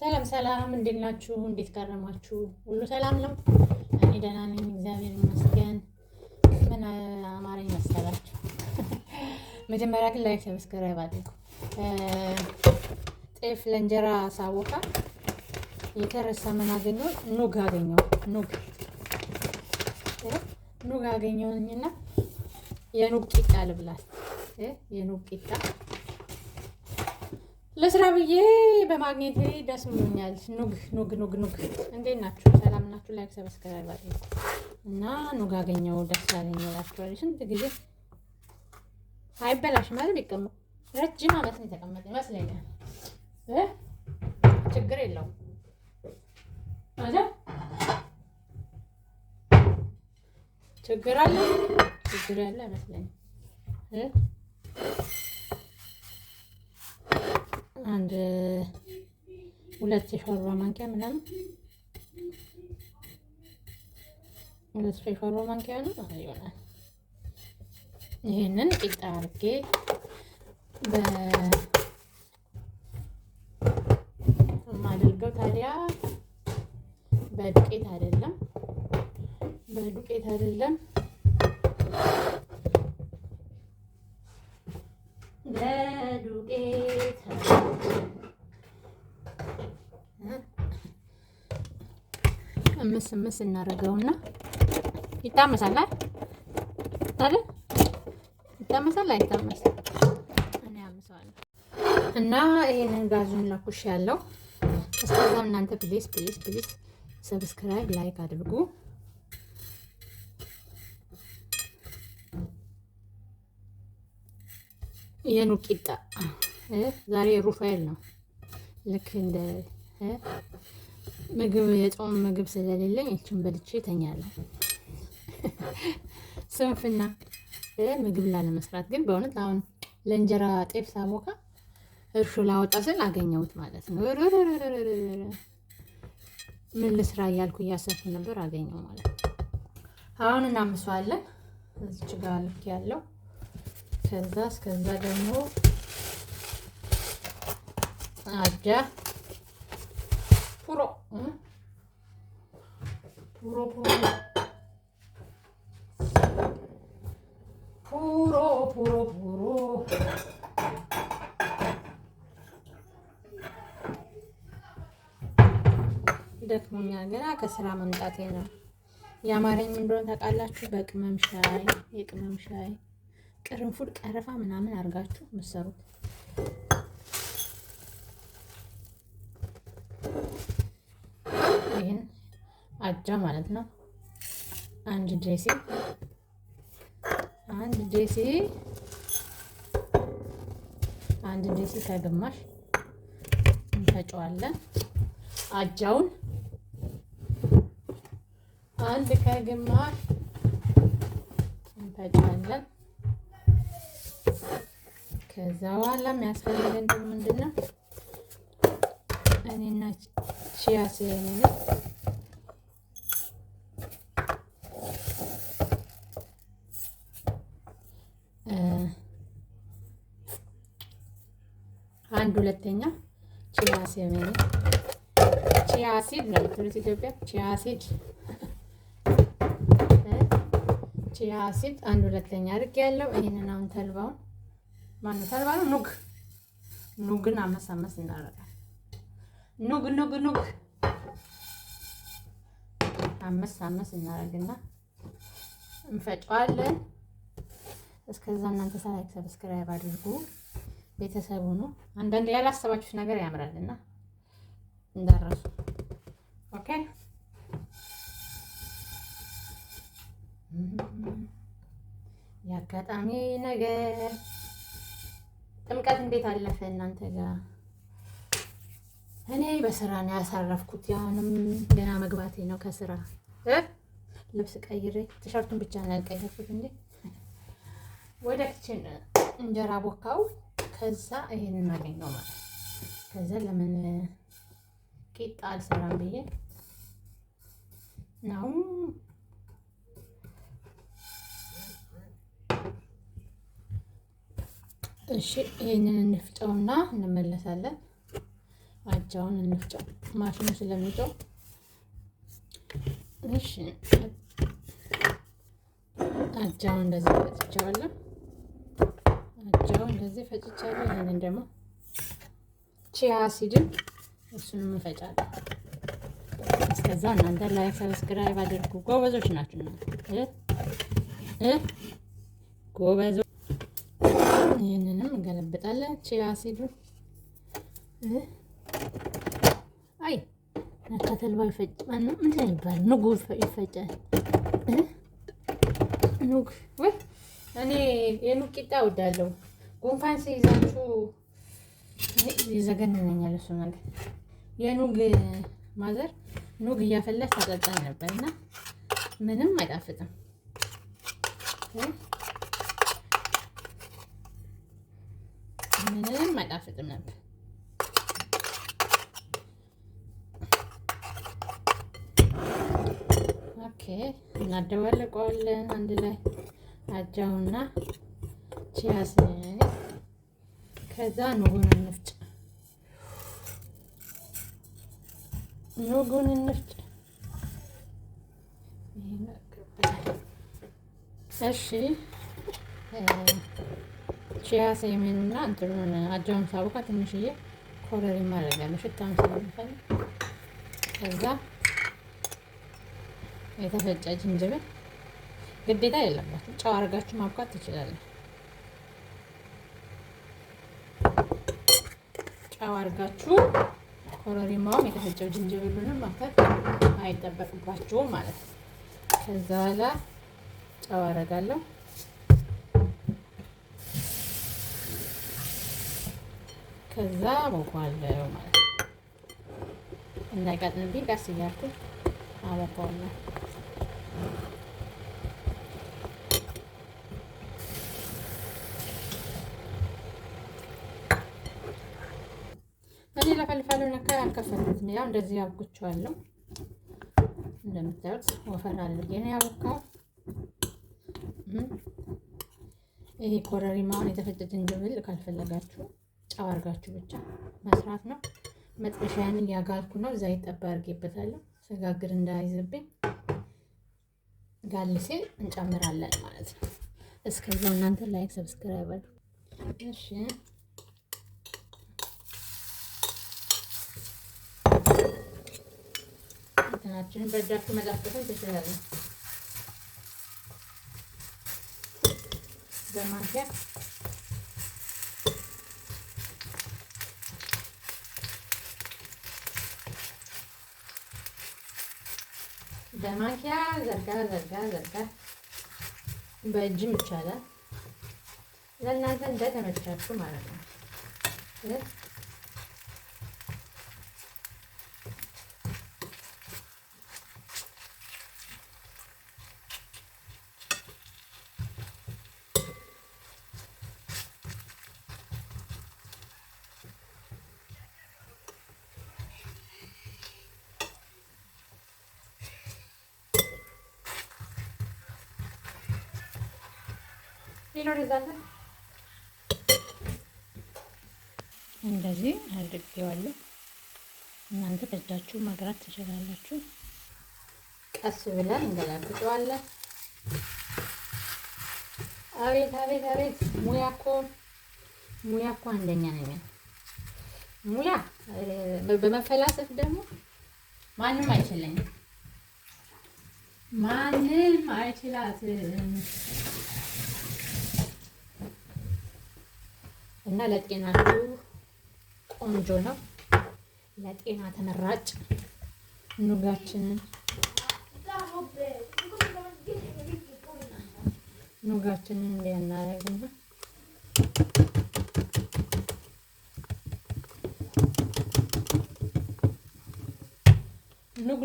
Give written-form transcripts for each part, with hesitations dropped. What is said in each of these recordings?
ሰላም ሰላም፣ እንዴት ናችሁ? እንዴት ከረማችሁ? ሁሉ ሰላም ነው? እኔ ደህና ነኝ፣ እግዚአብሔር ይመስገን። ምን አማረኝ መሰላችሁ? መጀመሪያ ግን ላይክ ሰብስክራይብ አድርጉ። ጤፍ ለእንጀራ ሳቦካ የተረሳ ምን አገኘሁ? ኑግ አገኘሁ። ኑግ አገኘሁኝና የኑግ ቂጣ ልብላት። የኑግ ቂጣ ለስራ ብዬ በማግኘቴ ደስ ብሎኛል። ኑግ እንዴት ናችሁ? ሰላም ናችሁ? ላይክ ሰብስክራይብ አድርጉ እና ኑግ አገኘሁ ደስ አለኝ እላችኋለሁ። ስንት ጊዜ አይበላሽም ማለት ቢቀመጥ ረጅም ዓመት ነው የተቀመጠ ይመስለኛል። ችግር የለውም ችግር ያለ አይመስለኝም። አንድ 2 የሾርባ ማንኪያ ምናምን 2 የሾርባ ማንኪያ ነው ይሆናል። ይሄንን ቂጣ አድርጌ በማደርገው ታዲያ በዱቄት አይደለም እምስ እናደርገውና ይታመሳል አይደል? ይታመሳል አይታመስም? እኔ አምሰዋለሁ እና ይሄንን ጋዙን ለኩሽ ያለው እስከዛም እናንተ ፕሊዝ ሰብስክራይብ ላይክ አድርጉ። የኑግ ቂጣ ዛሬ ሩፋኤል ነው። ልክ እንደ ምግብ የጾም ምግብ ስለሌለኝ እችን በልቼ እተኛለሁ። ስንፍና ምግብ ላለመስራት ግን በእውነት አሁን ለእንጀራ ጤፍ ሳቦካ እርሾ ላወጣ ስል አገኘሁት ማለት ነው። ምን ልስራ እያልኩ እያሰብኩ ነበር፣ አገኘው ማለት ነው። አሁን እናምሰዋለን። እዚች ጋር ልክ ያለው እስከዛ ደግሞ አጃ ፑሮ ደክሞኛል፣ ገና ከስራ መምጣቴ ነው። የአማረኝ እንደሆነ ታውቃላችሁ። የቅመም ሻይ ቅርንፉድ፣ ቀረፋ ምናምን አድርጋችሁ የምትሰሩት ይሄን አጃ ማለት ነው። አንድ ዴሲ ከግማሽ እንፈጨዋለን። አጃውን አንድ ከግማሽ እንፈጫለን። ከዛ በኋላ የሚያስፈልገን ደግሞ ምንድነው? እኔና ቺያ ሲየኔ አንድ ሁለተኛ ቺያ ሲድ ነው የምትሉት ኢትዮጵያ። ቺያ ሲድ አንድ ሁለተኛ አድርጌያለሁ። ይሄንን አሁን ተልባውን ኑግን አመሳመስ እናደርጋለን። ኑግ አመስ እናደርግና እንፈጫዋለን። እስከዛ እናንተ ላይክ ሰብስክራይብ አድርጉ፣ ቤተሰቡ ነው። አንዳንድ ያላሰባችሁት ነገር ያምራልና እንዳረሱ። ኦኬ። የአጋጣሚ ነገር ጥምቀት እንዴት አለፈ እናንተ ጋር? እኔ በስራ ነው ያሳረፍኩት። ያውንም ገና መግባቴ ነው ከስራ። ልብስ ቀይሬ ቲሸርቱን ብቻ ነው ያልቀየርኩት እንዴ። ወደ ኪችን እንጀራ ቦካው። ከዛ ይሄንን አገኘው ማለት ከዛ ለምን ቂጣ አልሰራም ብዬ ነው። እሺ ይሄንን እንፍጨውና እንመለሳለን። አጃውን እንፍጨው ማሽኑ ስለሚጮህ። እሺ አጃውን እንደዚህ ፈጭቻለሁ። አጃውን እንደዚህ ፈጭቻለሁ። ይሄንን ደግሞ ቺያ ሲድን እሱንም እንፈጫለን። እስከዛ እናንተ ላይክ ሰብስክራይብ አድርጉ። ጎበዞች ናችሁ ጎበዞች። ይህንንም እንገለብጣለን። ቺያ ሲዱን አይ ከተልባ ይፈጭ ማነው ምንድን ነው ይባላል? ኑጉ ይፈጫል። ኑግ ወይ እኔ የኑግ ቂጣ እወዳለሁ። ጉንፋን ሲይዛችሁ ይዘገንነኛል እሱ ነገር። የኑግ ማዘር ኑግ እያፈላች ታጠጣኝ ነበር እና ምንም አይጣፍጥም። ምንም አይጣፍጥም ነበር። ኦኬ እናደባለቀዋለን አንድ ላይ አጃውና ቺያስ። ከዛ ኑጉን እንፍጭ። ኑጉን እንፍጭ። እሺ ቺያስ የሚኑና እንትኑን አጃውን ሳቡካ ትንሽዬ ኮረሪማ አደርጋለሁ ሽታውን ስለምፈልግ። ከዛ የተፈጨ ዝንጅብል ግዴታ የለባችሁ፣ ጨው አድርጋችሁ ማብቃት ትችላላችሁ። ጨው አድርጋችሁ ኮረሪማውም የተፈጨው ዝንጅብሉንም ማብቃት አይጠበቅባችሁም ማለት ነው። ከዛ በኋላ ጨው አደርጋለሁ። ከዛ አቦካዋለሁ ማለት ነው። እንዳይቀጥንብኝ ቀስ እያልኩ አቦካዋለሁ። እኔ ለፈልፋለሁ ነካ አልከፈልኩትም። ያው እንደዚህ አብኩቼዋለሁ። እንደምታዩት ወፈር አድርጌ ነው ያቦካሁት። ይሄ ኮረሪማውን የተፈጨ ዝንጅብል ካልፈለጋችሁ ጨው አድርጋችሁ ብቻ መስራት ነው። መጥበሻዬን እያጋልኩ ነው። ዘይት ጠብ አድርጌበታለሁ ስጋግር እንዳይዝብኝ። ጋል ሲል እንጨምራለን ማለት ነው። እስከዛው እናንተ ላይክ ሰብስክራይብ አድርጉ። እሺ እንትናችንን በእጃችሁ መጣፈጥም ትችላላችሁ። በማንኪያ ዘርጋ በእጅም ይቻላል። ለእናንተ እንደተመቻችሁ ማለት ነው። እንደዚህ አድርጌዋለሁ። እናንተ በእጃችሁ መግራት ትችላላችሁ። ቀስ ብለን እንገላብጠዋለን። አቤት አቤት አቤት! ሙያ እኮ አንደኛ ነኝ። ሙያ በመፈላሰፍ ደግሞ ማንም አይችለኝም። ማንም አይችላትም። እና ለጤናችሁ ቆንጆ ነው። ለጤና ተመራጭ ኑጋችንን እንዲያናረግና ኑግ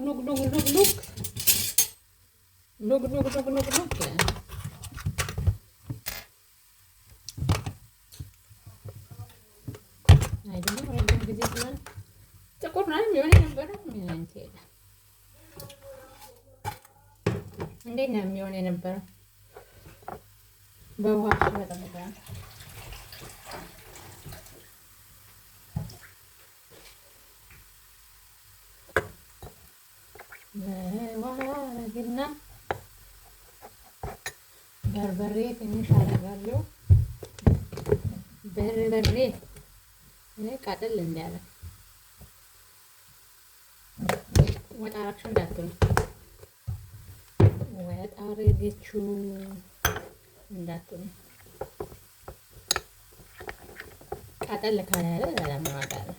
አይደለም ረጅም ጊዜ ስለሆነ ጥቁር ነው የሚሆን የነበረው። እንዴት ነው የሚሆን የነበረው? በውሃ በጠበቀ ነው። ዋረግና በርበሬ ትንሽ አደርጋለሁ። በርበሬ ቃጠል እንዳለ ወጥ አረግሽው እንዳትሉ፣ ወጥ አረገችው እንዳትሉ። ቃጠል ካላለ ለማዋጣት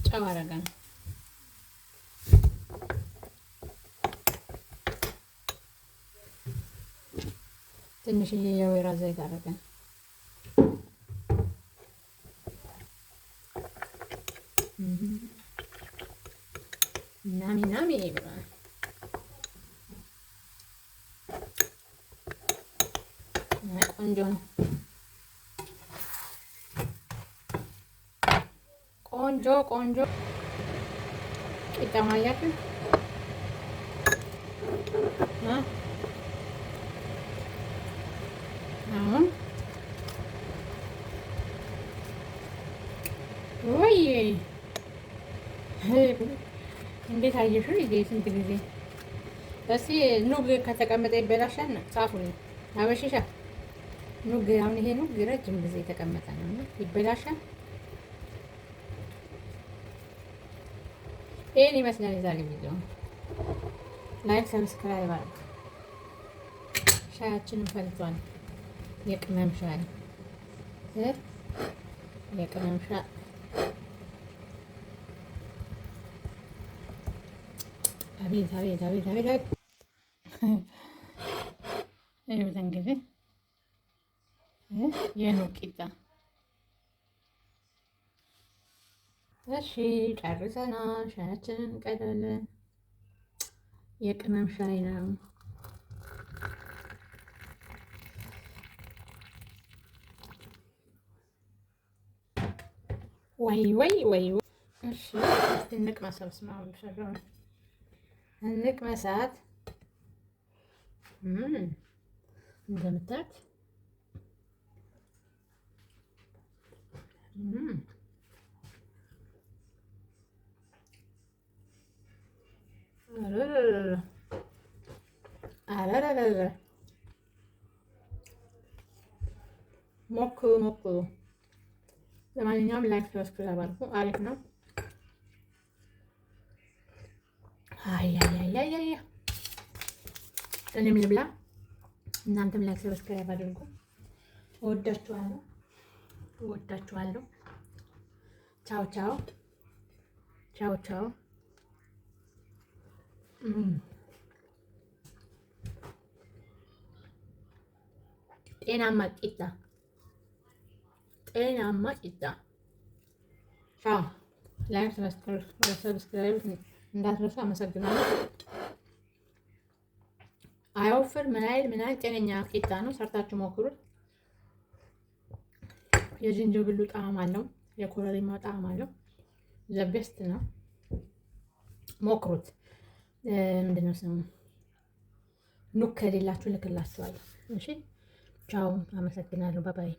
ጨው አደረግን። ትንሽዬ የወይራ ዘይት አደረግን። ናሚ ናሚ ብሏል። ቆንጆ ነው። ቆንጆ ቆንጆ ቂጣ ማያችሁ አሁን ወይ እንዴት አየሽው? ይሄ ስንት ጊዜ እስኪ ኑግ ከተቀመጠ ይበላሻል። ጻፉልኝ አበሽሻ ኑግ። አሁን ይሄ ኑግ ረጅም ጊዜ የተቀመጠ ነው እና ይበላሻል። ይሄን ይመስላል የዛሬ ቪዲዮ። ላይክ ሰብስክራይብ አድርጉ። ሻያችንን ፈልቷል። የቅመም ሻይ የቅመም ሻይ አቤት አቤት አቤት አቤት። ይኸውት እንግዲህ የኑግ ቂጣ። እሺ ጨርሰናል። ሻያችንን እንቀዳለን። የቅመም ሻይ ነው። ወይ ወይ ወይ። እሺ እንቅመሰው። በስመ አብ ወወልድ ወመንፈስ ቅዱስ። እንቅመሳት። እንደምታዩት ሞክሩ ሞክሩ። ለማንኛውም ላይክ ሰብስክራይብ አድርጉ። አሪፍ ነው። አያያያያያ እኔም ልብላ፣ እናንተም ላይክ ሰብስክራይብ አድርጉ። እወዳችኋለሁ፣ እወዳችኋለሁ። ቻው ቻው ቻው ቻው። ጤናማ ቂጣ፣ ጤናማ ቂጣ። ቻው። ላይክ ሰብስክራይብ እንዳትረሱ። አመሰግናለሁ። አይወፍር ምን አይል ጤነኛ ቂጣ ነው። ሰርታችሁ ሞክሩት። የዝንጅብሉ ጣዕም አለው፣ የኮረሪማው ጣዕም አለው። ዘቤስት ነው። ሞክሩት። ምንድነው ስሙ? ኑግ ከሌላችሁ ልክላችኋለሁ። እሺ ቻው። አመሰግናለሁ። ባባይ